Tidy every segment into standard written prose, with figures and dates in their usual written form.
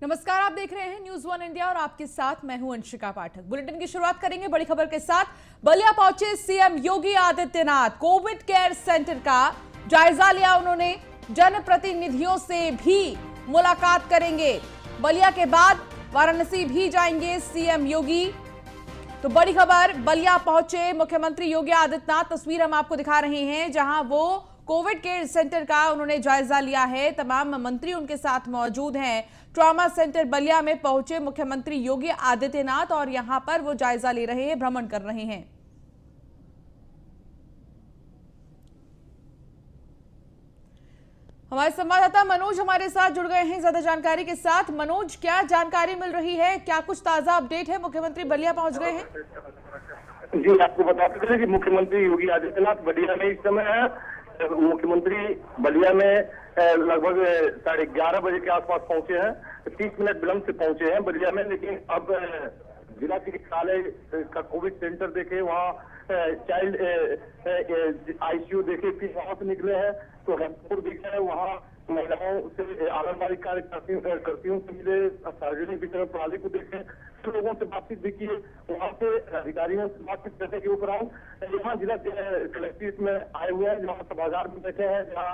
नमस्कार, आप देख रहे हैं न्यूज वन इंडिया और आपके साथ मैं हूं अंशिका पाठक। बुलेटिन की शुरुआत करेंगे बड़ी खबर के साथ। बलिया पहुंचे CM Yogi Adityanath, Covid care centre का जायजा लिया उन्होंने। जनप्रतिनिधियों से भी मुलाकात करेंगे। बलिया के बाद वाराणसी भी जाएंगे सीएम योगी। तो बड़ी खबर, बलिया पहुंचे मुख्यमंत्री योगी आदित्यनाथ। तस्वीर हम आपको दिखा रहे हैं जहां वो कोविड केयर सेंटर का उन्होंने जायजा लिया है। तमाम मंत्री उनके साथ मौजूद हैं। ट्रॉमा सेंटर बलिया में पहुंचे मुख्यमंत्री योगी आदित्यनाथ और यहां पर वो जायजा ले रहे हैं, भ्रमण कर रहे हैं। हमारे संवाददाता मनोज हमारे साथ जुड़ गए हैं ज्यादा जानकारी के साथ। मनोज, क्या जानकारी मिल रही है, क्या कुछ ताजा अपडेट है? मुख्यमंत्री बलिया पहुंच गए हैं। जी, आपको बताते चले कि मुख्यमंत्री योगी आदित्यनाथ बलिया में इस समय है। मुख्यमंत्री बलिया में लगभग 11:30 बजे के आसपास पहुंचे हैं। 30 मिनट विलंब से पहुंचे हैं बलिया में, लेकिन अब जिला चिकित्सालय का कोविड सेंटर देखे, वहाँ चाइल्ड आईसीयू देखे, फिर वहां से निकले हैं तो हेल्थपुर दिखे है, वहाँ महिलाओं से आंगनबाड़ी कार्यकर्तियों से मिले, सार्वजनिक वितरण प्रणाली को देखे, तो लोगों से बातचीत भी की। वहाँ से अधिकारियों से बातचीत करने के उपरांत यहाँ जिला कलेक्ट्रेट में आए हुए हैं, जहाँ सभागार में बैठे हैं, जहाँ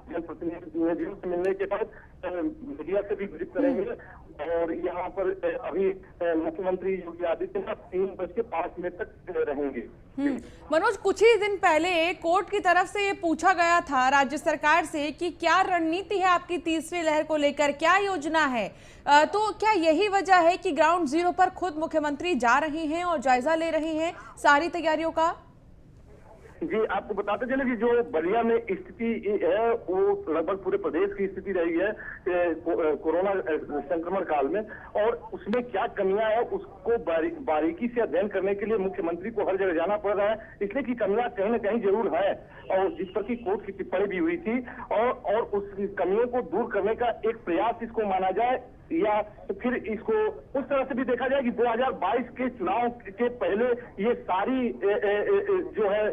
जनप्रतिनिधियों से मिलने के बाद मीडिया से भी विजिट करेंगे। और यहाँ पर अभी मुख्यमंत्री योगी आदित्यनाथ 3:05 तक रहेंगे। मनोज, कुछ ही दिन पहले कोर्ट की तरफ से ये पूछा गया था राज्य सरकार से कि क्या रणनीति है आपकी तीसरी लहर को लेकर, क्या योजना है? तो क्या यही वजह है कि ग्राउंड जीरो पर खुद मुख्यमंत्री जा रहे हैं और जायजा ले रहे हैं सारी तैयारियों का? जी, आपको बताते चले कि जो बलिया में स्थिति है वो लगभग पूरे प्रदेश की स्थिति रही है कोरोना संक्रमण काल में, और उसमें क्या कमियां है उसको बारीकी से अध्ययन करने के लिए मुख्यमंत्री को हर जगह जाना पड़ रहा है। इसलिए कि कमियां कहीं न कहीं जरूर है, और जिस पर की कोर्ट की टिप्पणी भी हुई थी, और उस कमियों को दूर करने का एक प्रयास इसको माना जाए, या फिर इसको उस तरह से भी देखा जाए कि 2022 के चुनाव के पहले ये सारी जो है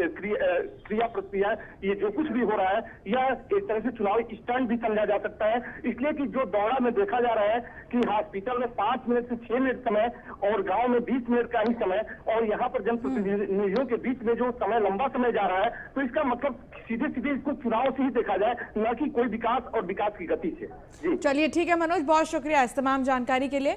क्रिया प्रक्रिया, ये जो कुछ भी हो रहा है, यह एक तरह से चुनावी स्टंट भी समझा जा सकता है। इसलिए कि जो दौरा में देखा जा रहा है कि हॉस्पिटल में 5 मिनट से 6 मिनट समय और गांव में 20 मिनट का ही समय, और यहाँ पर जनप्रतिनिधियों के बीच में जो समय लंबा समय जा रहा है, तो इसका मतलब सीधे सीधे इसको चुनाव से ही देखा जाए, न कि कोई विकास और विकास की गति से। जी चलिए, ठीक है मनोज, बहुत शुक्रिया इस तमाम जानकारी के लिए।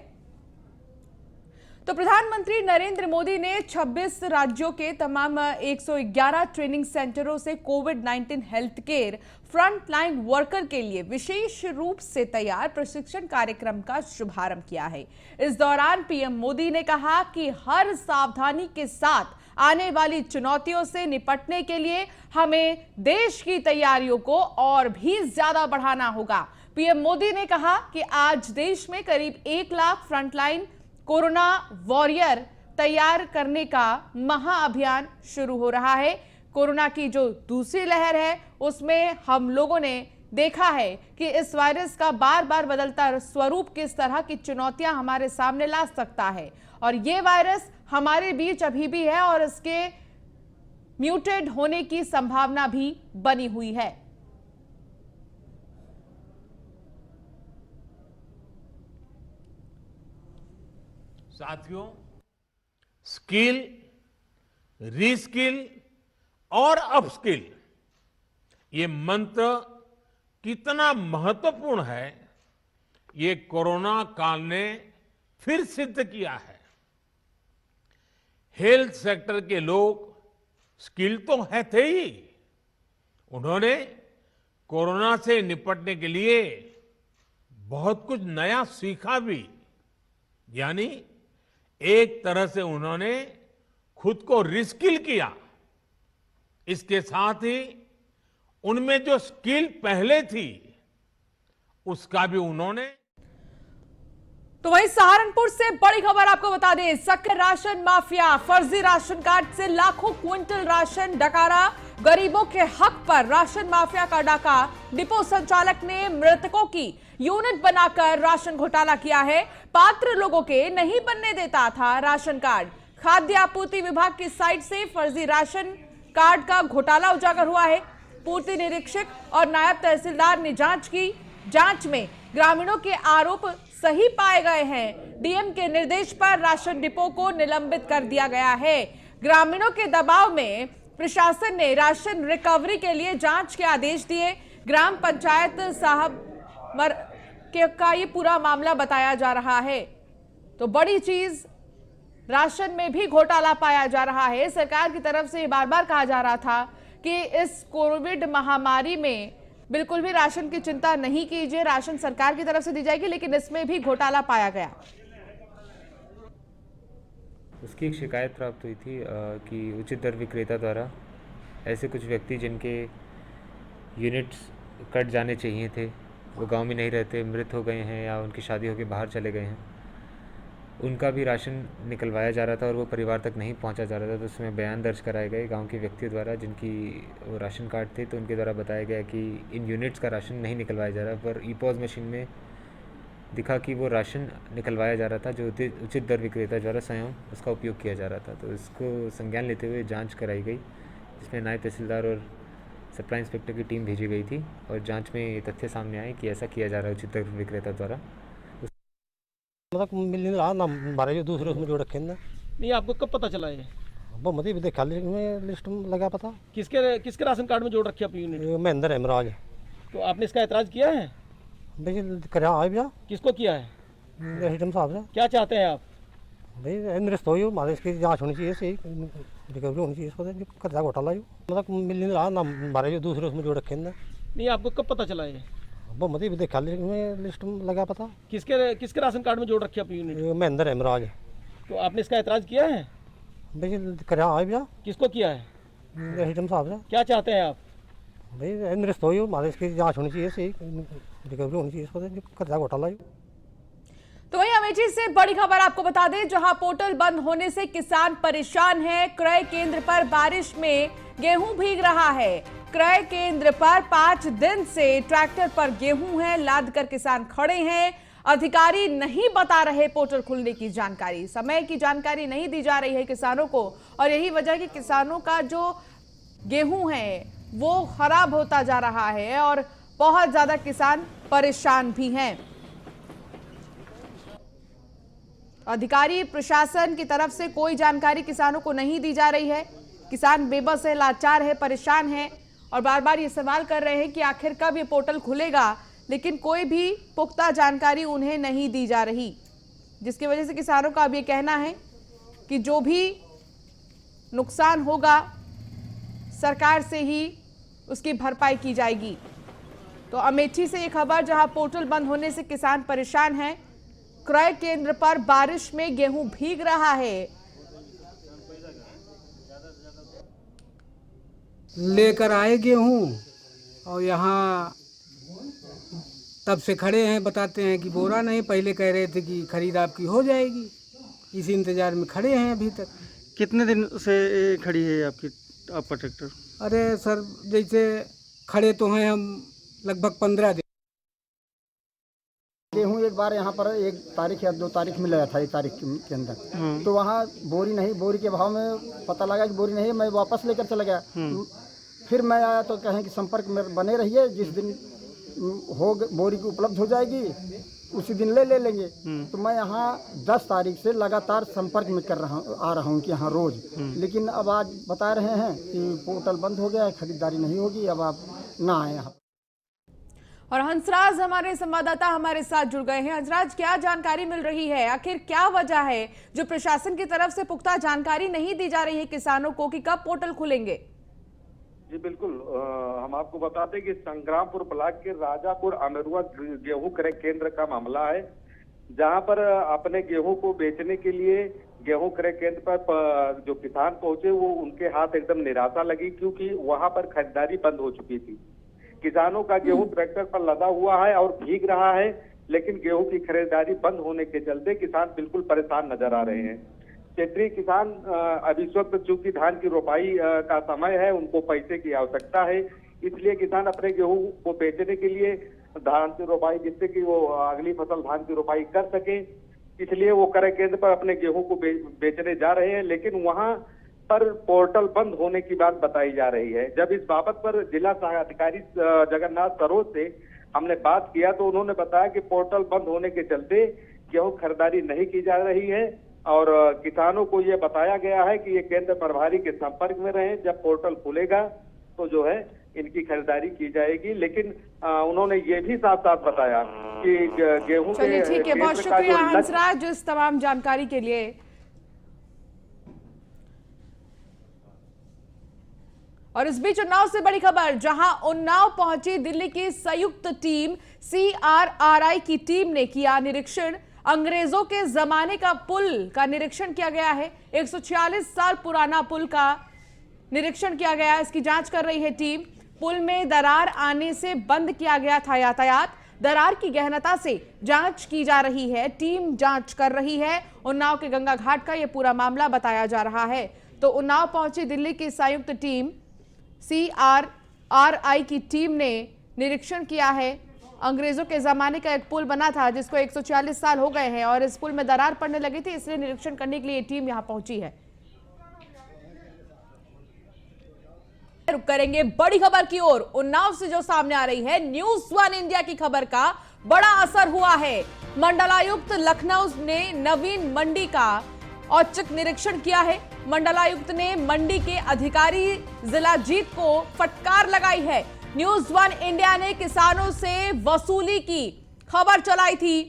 तो प्रधानमंत्री नरेंद्र मोदी ने 26 राज्यों के तमाम 111 ट्रेनिंग सेंटरों से कोविड-19 हेल्थ केयर फ्रंटलाइन वर्कर के लिए विशेष रूप से तैयार प्रशिक्षण कार्यक्रम का शुभारंभ किया है। इस दौरान पीएम मोदी ने कहा कि हर सावधानी के साथ आने वाली चुनौतियों से निपटने के लिए हमें देश की तैयारियों को और भी ज्यादा बढ़ाना होगा। पीएम मोदी ने कहा कि आज देश में करीब 1 लाख फ्रंटलाइन कोरोना वॉरियर तैयार करने का महाअभियान शुरू हो रहा है। कोरोना की जो दूसरी लहर है उसमें हम लोगों ने देखा है कि इस वायरस का बार बार बदलता स्वरूप किस तरह की चुनौतियां हमारे सामने ला सकता है, और ये वायरस हमारे बीच अभी भी है और इसके म्यूटेड होने की संभावना भी बनी हुई है। साथियों, स्किल, रीस्किल और अपस्किल, ये मंत्र कितना महत्वपूर्ण है, ये कोरोना काल ने फिर सिद्ध किया है। हेल्थ सेक्टर के लोग स्किल तो है थे ही, उन्होंने कोरोना से निपटने के लिए बहुत कुछ नया सीखा भी, यानी एक तरह से उन्होंने खुद को रिस्किल किया। इसके साथ ही उनमें जो स्किल पहले थी उसका भी उन्होंने। तो वहीं सहारनपुर से बड़ी खबर आपको बता दें, शक्कर राशन माफिया फर्जी राशन कार्ड से लाखों क्विंटल राशन डकारा। गरीबों के हक पर राशन माफिया का डाका। डिपो संचालक ने मृतकों की यूनिट बनाकर राशन घोटाला किया है। पात्र लोगों के नहीं बनने देता था राशन कार्ड। खाद्य आपूर्ति विभाग की साइट से फर्जी राशन कार्ड का घोटाला उजागर हुआ है। पूर्ति निरीक्षक और नायब तहसीलदार ने जांच की। जांच में ग्रामीणों के आरोप सही पाए गए हैं। डीएम के निर्देश पर राशन डिपो को निलंबित कर दिया गया है। ग्रामीणों के दबाव में प्रशासन ने राशन रिकवरी के लिए जांच के आदेश दिए। ग्राम पंचायत साहब का ये पूरा मामला बताया जा रहा है। तो बड़ी चीज, राशन में भी घोटाला पाया जा रहा है। सरकार की तरफ से बार बार कहा जा रहा था कि इस कोविड महामारी में बिल्कुल भी राशन की चिंता नहीं कीजिए, राशन सरकार की तरफ से दी जाएगी, लेकिन इसमें भी घोटाला पाया गया। उसकी एक शिकायत प्राप्त हुई थी कि उचित दर विक्रेता द्वारा ऐसे कुछ व्यक्ति जिनके यूनिट्स कट जाने चाहिए थे, वो गांव में नहीं रहते, मृत हो गए हैं या उनकी शादी होकर बाहर चले गए हैं, उनका भी राशन निकलवाया जा रहा था और वो परिवार तक नहीं पहुंचा जा रहा था। तो उसमें बयान दर्ज कराए गए गांव के व्यक्तियों द्वारा जिनकी वो राशन कार्ड थे। तो उनके द्वारा बताया गया कि इन यूनिट्स का राशन नहीं निकलवाया जा रहा, पर ई-पॉज मशीन में दिखा कि वो राशन निकलवाया जा रहा था जो उचित दर विक्रेता द्वारा स्वयं उसका उपयोग किया जा रहा था। तो इसको संज्ञान लेते हुए जाँच कराई गई, जिसमें नायब तहसीलदार और सप्लाई इंस्पेक्टर की टीम भेजी गई थी और जांच में ये तथ्य सामने आए कि ऐसा किया जा रहा है उचित दर विक्रेता द्वारा। मतलब मिल नहीं रहा ना, हमारे जो दूसरे उसमें जो रखे ना। नहीं, आपको कब पता चला ये? वो मतलब देखा में लिस्ट में लगा पता। किसके राशन कार्ड में जोड़ रखी अपनी यूनिट? महेंद्र हेमराज। तो आपने इसका ऐतराज किया है? भाई करा है भैया। किसको किया है? एसडीएम साहब से। क्या चाहते हैं आप? भाई निरस्त हो हमारे, इसकी जाँच होनी चाहिए, सही रिकवरी होनी चाहिए इसको, जो कर्जा घोटाला जो मतलब मिल नहीं रहा ना, हमारे जो दूसरे उसमें जो रखे ना। नहीं, आपको कब पता चला ये? वो मतलब देखा में लिस्ट में लगा पता। किसके राशन कार्ड में जोड़ रखी अपनी यूनिट? महेंद्र हेमराज। तो आपने इसका ऐतराज किया है? भाई करा है भैया। किसको किया है? एसडीएम साहब से। क्या चाहते हैं आप? भाई निरस्त हो हमारे, इसकी जाँच होनी चाहिए, सही रिकवरी होनी चाहिए इसको, जो कर्जा घोटाला जो। तो वहीं अमेठी से बड़ी खबर आपको बता दें, जहां पोर्टल बंद होने से किसान परेशान हैं। क्रय केंद्र पर बारिश में गेहूं भीग रहा है। क्रय केंद्र पर 5 दिन से ट्रैक्टर पर गेहूं है, लाद कर किसान खड़े हैं। अधिकारी नहीं बता रहे पोर्टल खुलने की जानकारी, समय की जानकारी नहीं दी जा रही है किसानों को, और यही वजह है कि किसानों का जो गेहूं है वो खराब होता जा रहा है और बहुत ज्यादा किसान परेशान भी हैं। अधिकारी प्रशासन की तरफ से कोई जानकारी किसानों को नहीं दी जा रही है। किसान बेबस है, लाचार है, परेशान है और बार बार ये सवाल कर रहे हैं कि आखिर कब ये पोर्टल खुलेगा, लेकिन कोई भी पुख्ता जानकारी उन्हें नहीं दी जा रही, जिसकी वजह से किसानों का अब ये कहना है कि जो भी नुकसान होगा सरकार से ही उसकी भरपाई की जाएगी। तो अमेठी से ये खबर, जहां पोर्टल बंद होने से किसान परेशान हैं। क्रय केंद्र पर बारिश में गेहूं भीग रहा है। लेकर आए गेहूं और यहाँ तब से खड़े हैं, बताते हैं कि बोरा नहीं, पहले कह रहे थे कि खरीद आपकी हो जाएगी, इसी इंतजार में खड़े हैं अभी तक। कितने दिन से खड़ी है आपका ट्रैक्टर? अरे सर, जैसे खड़े तो हैं हम लगभग 15 दिन। गेहूँ एक बार यहाँ पर 1 तारीख या 2 तारीख में लगा था, 1 तारीख के अंदर, तो वहाँ बोरी नहीं, बोरी के भाव में पता लगा कि बोरी नहीं, मैं वापस लेकर चला गया। फिर मैं आया तो कहें कि संपर्क में बने रहिए, जिस दिन बोरी की उपलब्ध हो जाएगी उसी दिन ले लेंगे। तो मैं यहाँ 10 तारीख से लगातार संपर्क में आ रहा हूँ कि यहाँ रोज, लेकिन अब आज बता रहे हैं कि पोर्टल बंद हो गया है, खरीदारी नहीं होगी, अब आप ना आए यहाँ। और हंसराज हमारे संवाददाता हमारे साथ जुड़ गए हैं। हंसराज, क्या जानकारी मिल रही है, आखिर क्या वजह है जो प्रशासन की तरफ से पुख्ता जानकारी नहीं दी जा रही है किसानों को कि कब पोर्टल खुलेंगे? जी बिल्कुल, हम आपको बताते हैं कि संग्रामपुर ब्लॉक के राजापुर अमेरुआ गेहूं क्रय केंद्र का मामला है, जहां पर अपने गेहूं को बेचने के लिए गेहूं क्रय केंद्र पर जो किसान पहुंचे वो उनके हाथ एकदम निराशा लगी, क्योंकि वहां पर खरीदारी बंद हो चुकी थी। किसानों का गेहूं ट्रैक्टर पर लदा हुआ है और भीग रहा है, लेकिन गेहूं की खरीदारी बंद होने के चलते किसान बिल्कुल परेशान नजर आ रहे हैं। क्षेत्रीय किसान अभी इस वक्त चूंकि धान की रोपाई का समय है, उनको पैसे की आवश्यकता है, इसलिए किसान अपने गेहूं को बेचने के लिए धान की रोपाई, जिससे कि वो अगली फसल धान की रोपाई कर सके, इसलिए वो क्रय केंद्र पर अपने गेहूं को बेचने जा रहे हैं। लेकिन वहां पर पोर्टल बंद होने की बात बताई जा रही है। जब इस बाबत पर जिला अधिकारी जगन्नाथ सरोज से हमने बात किया तो उन्होंने बताया कि पोर्टल बंद होने के चलते गेहूं खरीदारी नहीं की जा रही है और किसानों को ये बताया गया है कि ये केंद्र प्रभारी के संपर्क में रहें, जब पोर्टल खुलेगा तो जो है इनकी खरीदारी की जाएगी। लेकिन उन्होंने ये भी साफ साफ बताया कि गेहूं चलिए ठीक है, बहुत केंद्र का शुक्रिया जो हंसराज इस तमाम जानकारी के लिए। और इस बीच उन्नाव से बड़ी खबर, जहां उन्नाव पहुंची दिल्ली की संयुक्त टीम CRRI की टीम ने किया निरीक्षण। अंग्रेजों के जमाने का पुल का निरीक्षण किया गया है। 146 साल पुराना पुल का निरीक्षण किया गया है, इसकी जांच कर रही है टीम। पुल में दरार आने से बंद किया गया था यातायात। दरार की गहनता से जांच की जा रही है, टीम जांच कर रही है। उन्नाव के गंगा घाट का यह पूरा मामला बताया जा रहा है। तो उन्नाव पहुंची दिल्ली की संयुक्त टीम CRRI की टीम ने निरीक्षण किया है। अंग्रेजों के जमाने का एक पुल बना था जिसको 146 साल हो गए हैं और इस पुल में दरार पड़ने लगी थी, इसलिए निरीक्षण करने के लिए टीम यहां पहुंची है। रुक करेंगे बड़ी खबर की ओर। उन्नाव से जो सामने आ रही है, न्यूज़ वन इंडिया की खबर का बड़ा असर हुआ है। मंडलायुक्त लखनऊ ने नवीन मंडी का औचक निरीक्षण किया है। मंडलायुक्त ने मंडी के अधिकारी जिला जीत को फटकार लगाई है। न्यूज़ वन इंडिया ने किसानों से वसूली की खबर चलाई थी।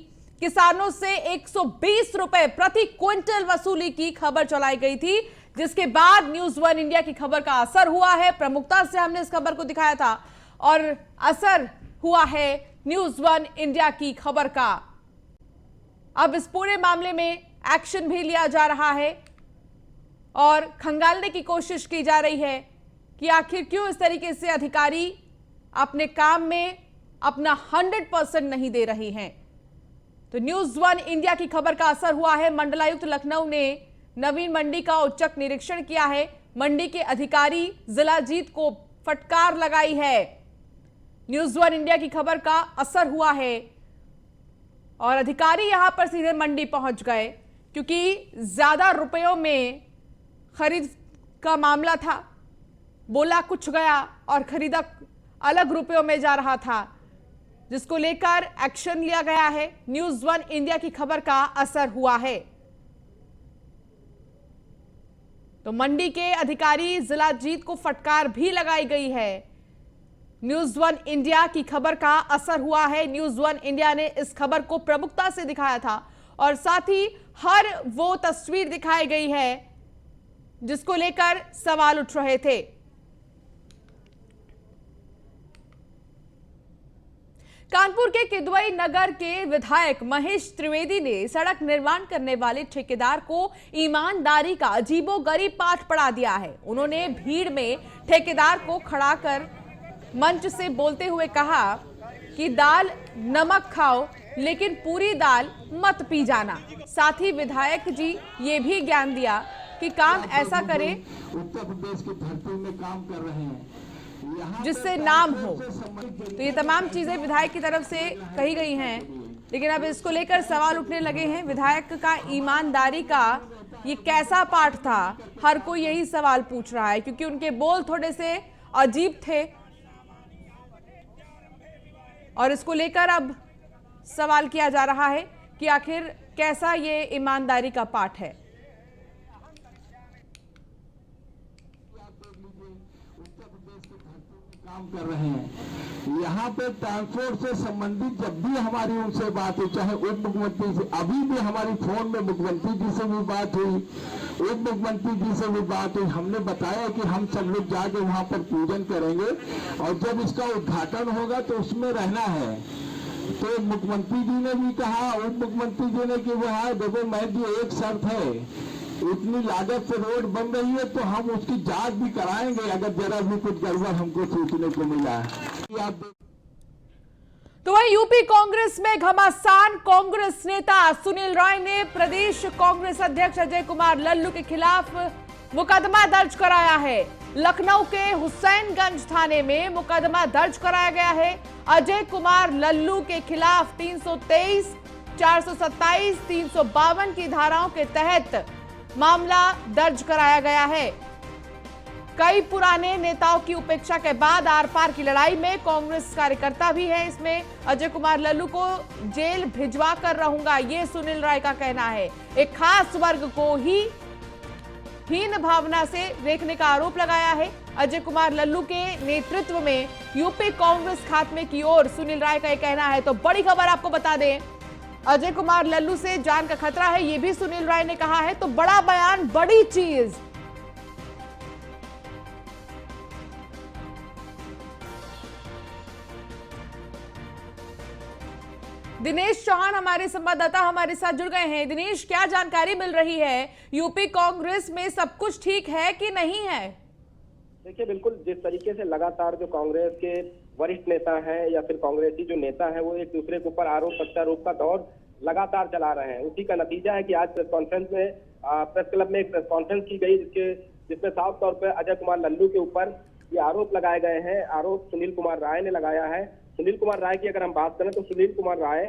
किसानों से 120 रुपए प्रति क्विंटल वसूली की खबर चलाई गई थी, जिसके बाद न्यूज़ वन इंडिया की खबर का असर हुआ है। प्रमुखता से हमने इस खबर को दिखाया था और असर हुआ है न्यूज़ वन इंडिया की खबर का। अब इस पूरे मामले में एक्शन भी लिया जा रहा है और खंगालने की कोशिश की जा रही है कि आखिर क्यों इस तरीके से अधिकारी अपने काम में अपना 100% नहीं दे रहे हैं। तो न्यूज़ वन इंडिया की खबर का असर हुआ है। मंडलायुक्त लखनऊ ने नवीन मंडी का औचक निरीक्षण किया है। मंडी के अधिकारी जिला जीत को फटकार लगाई है। न्यूज़ वन इंडिया की खबर का असर हुआ है और अधिकारी यहां पर सीधे मंडी पहुंच गए, क्योंकि ज्यादा रुपयों में खरीद का मामला था। बोला कुछ गया और खरीदा अलग रुपयों में जा रहा था, जिसको लेकर एक्शन लिया गया है। न्यूज़ वन इंडिया की खबर का असर हुआ है। तो मंडी के अधिकारी जिला जीत को फटकार भी लगाई गई है। न्यूज़ वन इंडिया की खबर का असर हुआ है। न्यूज़ वन इंडिया ने इस खबर को प्रमुखता से दिखाया था और साथ ही हर वो तस्वीर दिखाई गई है जिसको लेकर सवाल उठ रहे थे। कानपुर के किदवई नगर के विधायक महेश त्रिवेदी ने सड़क निर्माण करने वाले ठेकेदार को ईमानदारी का अजीबोगरीब पाठ पढ़ा दिया है। उन्होंने भीड़ में ठेकेदार को खड़ा कर मंच से बोलते हुए कहा कि दाल नमक खाओ लेकिन पूरी दाल मत पी जाना। साथ ही विधायक जी ये भी ज्ञान दिया कि काम ऐसा करें उत्तर प्रदेश की धरती में काम कर रहे हैं जिससे नाम हो। तो ये तमाम चीजें विधायक की तरफ से कही गई हैं, लेकिन अब इसको लेकर सवाल उठने लगे हैं। विधायक का ईमानदारी का ये कैसा पाठ था, हर कोई यही सवाल पूछ रहा है, क्योंकि उनके बोल थोड़े से अजीब थे और इसको लेकर अब सवाल किया जा रहा है कि आखिर कैसा ये ईमानदारी का पाठ है। काम कर रहे हैं यहाँ पे ट्रांसपोर्ट से संबंधित जब भी हमारी उनसे बात हुई, चाहे उप मुख्यमंत्री से, अभी भी हमारी फोन में मुख्यमंत्री जी से भी बात हुई, उप मुख्यमंत्री जी से भी बात हुई। हमने बताया कि हम सब लोग जाके वहाँ पर पूजन करेंगे और जब इसका उद्घाटन होगा तो उसमें रहना है। तो मुख्यमंत्री जी ने भी कहा, उप मुख्यमंत्री जी ने कि वह देखो मैं जी एक शर्त है, इतनी लागत से रोड बन रही है तो हम उसकी जांच भी कराएंगे अगर जरा भी कुछ गड़बड़ हमको सोचने को मिला। तो वहीं यूपी कांग्रेस में घमासान। कांग्रेस नेता सुनील राय ने प्रदेश कांग्रेस अध्यक्ष अजय कुमार लल्लू के खिलाफ मुकदमा दर्ज कराया है। लखनऊ के हुसैनगंज थाने में मुकदमा दर्ज कराया गया है। अजय कुमार लल्लू के खिलाफ 323, 427, 352 की धाराओं के तहत मामला दर्ज कराया गया है। कई पुराने नेताओं की उपेक्षा के बाद आर पार की लड़ाई में कांग्रेस कार्यकर्ता भी है। इसमें अजय कुमार लल्लू को जेल भिजवा कर रहूंगा, ये सुनील राय का कहना है। एक खास वर्ग को ही हीन भावना से देखने का आरोप लगाया है। अजय कुमार लल्लू के नेतृत्व में यूपी कांग्रेस खात्मे की ओर सुनील राय का यह कहना है। तो बड़ी खबर आपको बता दें, अजय कुमार लल्लू से जान का खतरा है, यह भी सुनील राय ने कहा है। तो बड़ा बयान, बड़ी चीज। दिनेश चौहान हमारे संवाददाता हमारे साथ जुड़ गए हैं। दिनेश, क्या जानकारी मिल रही है? यूपी कांग्रेस में सब कुछ ठीक है कि नहीं है? देखिए, बिल्कुल जिस तरीके से लगातार जो कांग्रेस के वरिष्ठ नेता हैं या फिर कांग्रेसी जो नेता हैं वो एक दूसरे के ऊपर आरोप प्रत्यारोप का दौर लगातार चला रहे हैं, उसी का नतीजा है कि आज प्रेस कॉन्फ्रेंस में प्रेस क्लब में एक प्रेस कॉन्फ्रेंस की गई जिसमें साफ तौर पर अजय कुमार लल्लू के ऊपर ये आरोप लगाए गए हैं। आरोप सुनील कुमार राय ने लगाया है। सुनील कुमार राय की अगर हम बात करें तो सुनील कुमार राय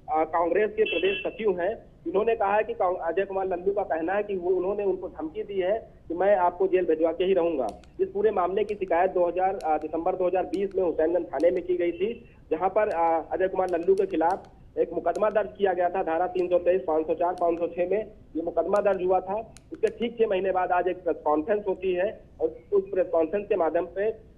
कांग्रेस के प्रदेश सचिव हैं। इन्होंने कहा है कि अजय कुमार लल्लू का कहना है कि उन्होंने उनको धमकी दी है कि मैं आपको जेल भिजवा के ही रहूंगा। इस पूरे मामले की शिकायत दिसंबर 2020 में हुसैनगंज थाने में की गई थी, जहां पर अजय कुमार लल्लू के खिलाफ एक मुकदमा दर्ज किया गया था। धारा 323, 504, 506 में ये मुकदमा दर्ज हुआ था। उसके ठीक 6 महीने बाद आज एक प्रेस कॉन्फ्रेंस होती है और उस प्रेस कॉन्फ्रेंस के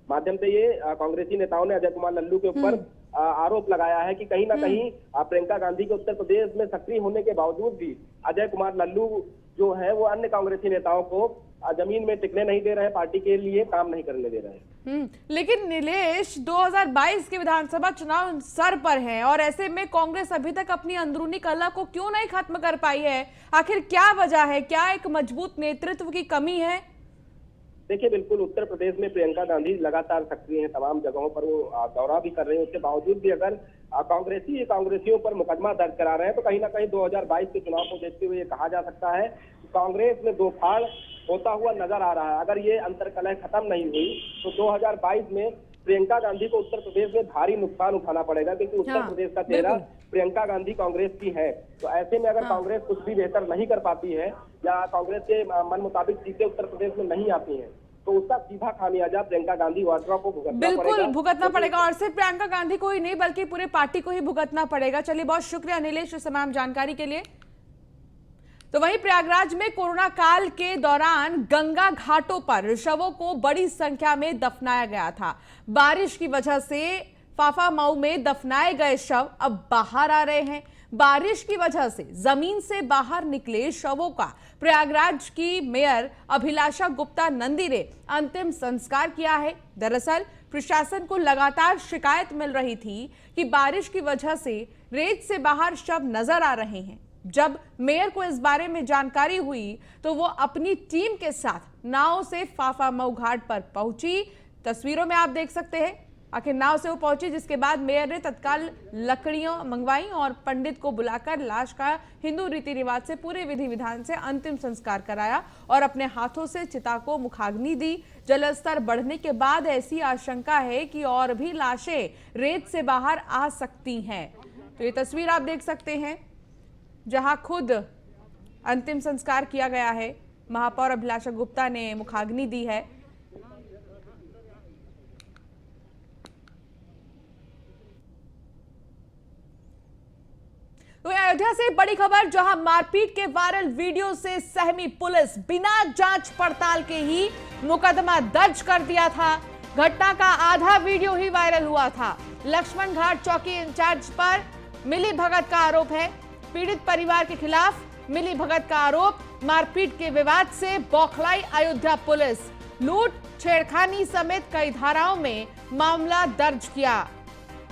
माध्यम से ये कांग्रेसी नेताओं ने अजय कुमार लल्लू के ऊपर आरोप लगाया है कि कहीं ना कहीं प्रियंका गांधी के उत्तर प्रदेश में सक्रिय होने के बावजूद भी अजय कुमार लल्लू जो है वो अन्य कांग्रेसी नेताओं को जमीन में टिकने नहीं दे रहे, पार्टी के लिए काम नहीं करने दे रहे। लेकिन नीलेश, 2022 के विधानसभा चुनाव सर पर हैं और ऐसे में कांग्रेस अभी तक अपनी अंदरूनी कलह को क्यों नहीं खत्म कर पाई है? आखिर क्या वजह है? क्या एक मजबूत नेतृत्व की कमी है? देखिए, बिल्कुल उत्तर प्रदेश में प्रियंका गांधी लगातार सक्रिय हैं, तमाम जगहों पर वो दौरा भी कर रहे हैं। उसके बावजूद भी अगर कांग्रेसियों पर मुकदमा दर्ज करा रहे हैं तो कहीं ना कहीं 2022 के चुनाव को देखते हुए ये कहा जा सकता है कि कांग्रेस में दो फाड़ होता हुआ नजर आ रहा है। अगर ये अंतर्कलह खत्म नहीं हुई तो 2022 में प्रियंका गांधी को उत्तर प्रदेश में भारी नुकसान उठाना पड़ेगा, क्योंकि उत्तर प्रदेश का चेहरा प्रियंका गांधी कांग्रेस की है। तो ऐसे में अगर कांग्रेस कुछ भी बेहतर नहीं कर पाती है या कांग्रेस के मन मुताबिक सीटें उत्तर प्रदेश में नहीं आती हैं तो उसका सीधा खामियाजा प्रियंका गांधी वाड्रा को भुगतना पड़ेगा। और सिर्फ प्रियंका गांधी को ही नहीं बल्कि पूरे पार्टी को ही भुगतना पड़ेगा। चलिए, बहुत शुक्रिया नीलेश इस तमाम जानकारी के लिए। तो वहीं प्रयागराज में कोरोना काल के दौरान गंगा घाटों पर शवों को बड़ी संख्या में दफनाया गया था। बारिश की वजह से फाफामऊ में दफनाए गए शव अब बाहर आ रहे हैं। बारिश की वजह से जमीन से बाहर निकले शवों का प्रयागराज की मेयर अभिलाषा गुप्ता नंदी ने अंतिम संस्कार किया है। दरअसल प्रशासन को लगातार शिकायत मिल रही थी कि बारिश की वजह से रेत से बाहर शव नजर आ रहे हैं। जब मेयर को इस बारे में जानकारी हुई तो वो अपनी टीम के साथ नाव से फाफामऊ घाट पर पहुंची। तस्वीरों में आप देख सकते हैं आखिर नाव से वो पहुंची, जिसके बाद मेयर ने तत्काल लकड़ियां मंगवाई और पंडित को बुलाकर लाश का हिंदू रीति रिवाज से पूरे विधि विधान से अंतिम संस्कार कराया और अपने हाथों से चिता को मुखाग्नि दी। जलस्तर बढ़ने के बाद ऐसी आशंका है कि और भी लाशें रेत से बाहर आ सकती हैं। तो ये तस्वीर आप देख सकते हैं जहां खुद अंतिम संस्कार किया गया है। महापौर अभिलाषा गुप्ता ने मुखाग्नि दी है। तो अयोध्या से बड़ी खबर, जहां मारपीट के वायरल वीडियो से सहमी पुलिस बिना जांच पड़ताल के ही मुकदमा दर्ज कर दिया था। घटना का आधा वीडियो ही वायरल हुआ था। लक्ष्मण घाट चौकी इंचार्ज पर मिली भगत का आरोप है। पीड़ित परिवार के खिलाफ मिली भगत का आरोप। मारपीट के विवाद से बौखलाई अयोध्या पुलिस। लूट, छेड़खानी समेत कई धाराओं में मामला दर्ज किया।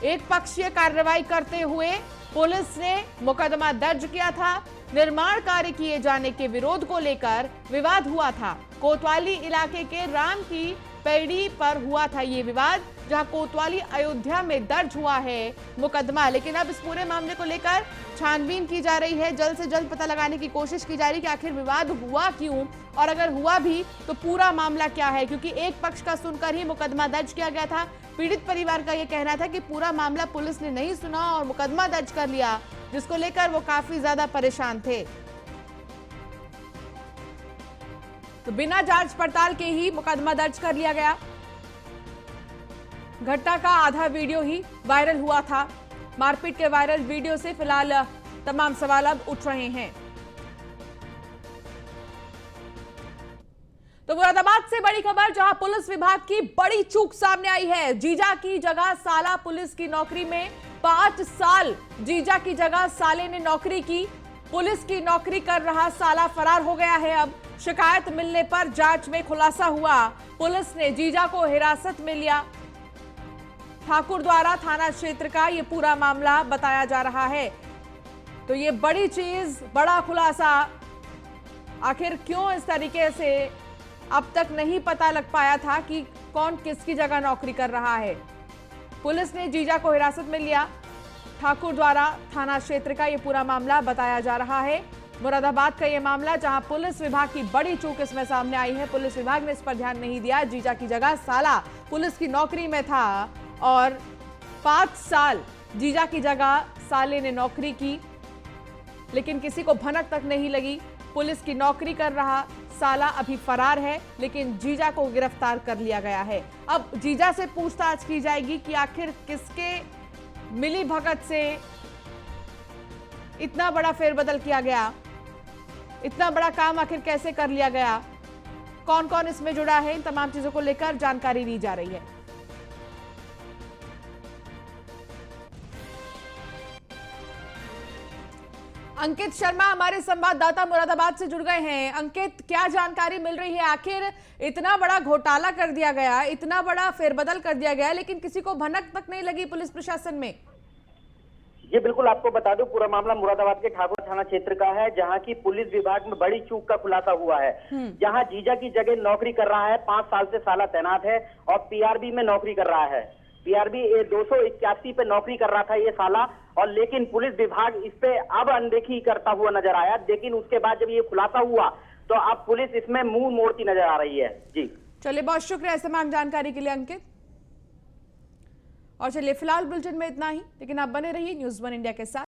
एक पक्षीय कार्रवाई करते हुए पुलिस ने मुकदमा दर्ज किया था। निर्माण कार्य किए जाने के विरोध को लेकर विवाद हुआ था। कोतवाली इलाके के राम की पैड़ी पर हुआ था ये विवाद, जहां कोतवाली अयोध्या में दर्ज हुआ है मुकदमा। लेकिन अब इस पूरे मामले को लेकर छानबीन की जा रही है। जल्द से जल्द पता लगाने की कोशिश की जा रही है कि आखिर विवाद हुआ क्यों और अगर हुआ भी तो पूरा मामला क्या है, क्योंकि एक पक्ष का सुनकर ही मुकदमा दर्ज किया गया था। पीड़ित परिवार का यह कहना था कि पूरा मामला पुलिस ने नहीं सुना और मुकदमा दर्ज कर लिया, जिसको लेकर वो काफी ज्यादा परेशान थे। तो बिना जांच पड़ताल के ही मुकदमा दर्ज कर लिया गया। घटना का आधा वीडियो ही वायरल हुआ था। मारपीट के वायरल वीडियो से फिलहाल तमाम सवाल अब उठ रहे हैं। तो मुरादाबाद से बड़ी खबर, जहां पुलिस विभाग की बड़ी चूक सामने आई है। जीजा की जगह साला पुलिस की नौकरी में 5 साल जीजा की जगह साले ने नौकरी की। पुलिस की नौकरी कर रहा साला फरार हो गया है। अब शिकायत मिलने पर जांच में खुलासा हुआ। पुलिस ने जीजा को हिरासत में लिया। ठाकुर द्वारा थाना क्षेत्र का यह पूरा मामला बताया जा रहा है। तो ये बड़ी चीज, बड़ा खुलासा। आखिर क्यों इस तरीके से अब तक नहीं पता लग पाया था कि कौन किसकी जगह नौकरी कर रहा है। पुलिस ने जीजा को हिरासत में लिया। ठाकुर द्वारा थाना क्षेत्र का यह पूरा मामला बताया जा रहा है। मुरादाबाद का यह मामला, जहां पुलिस विभाग की बड़ी चूक इसमें सामने आई है। पुलिस विभाग ने इस पर ध्यान नहीं दिया। जीजा की जगह साला पुलिस की नौकरी में था और 5 साल जीजा की जगह साले ने नौकरी की, लेकिन किसी को भनक तक नहीं लगी। पुलिस की नौकरी कर रहा साला अभी फरार है, लेकिन जीजा को गिरफ्तार कर लिया गया है। अब जीजा से पूछताछ की जाएगी कि आखिर किसके मिली भगत से इतना बड़ा फेरबदल किया गया, इतना बड़ा काम आखिर कैसे कर लिया गया, कौन कौन इसमें जुड़ा है। इन तमाम चीजों को लेकर जानकारी ली जा रही है। अंकित शर्मा हमारे संवाददाता मुरादाबाद से जुड़ गए हैं। अंकित, क्या जानकारी मिल रही है? आखिर इतना बड़ा घोटाला कर दिया गया, इतना बड़ा फेरबदल कर दिया गया, लेकिन किसी को भनक तक नहीं लगी पुलिस प्रशासन में। ये बिल्कुल आपको बता दूं, पूरा मामला मुरादाबाद के ठाकुर थाना क्षेत्र का है, जहां की पुलिस विभाग में बड़ी चूक का खुलासा हुआ है। जहां जीजा की जगह नौकरी कर रहा है, 5 साल से साला तैनात है और पीआरबी में नौकरी कर रहा है। पीआरबी 281 पे नौकरी कर रहा था ये साला, और लेकिन पुलिस विभाग इस पे अब अनदेखी करता हुआ नजर आया। लेकिन उसके बाद जब ये खुलासा हुआ तो अब पुलिस इसमें मुंह मोड़ती नजर आ रही है। जी चलिए, बहुत शुक्रिया इस तमाम जानकारी के लिए अंकित। और चलिए, फिलहाल बुलेटिन में इतना ही, लेकिन आप बने रहिए न्यूज़ 1 इंडिया के साथ।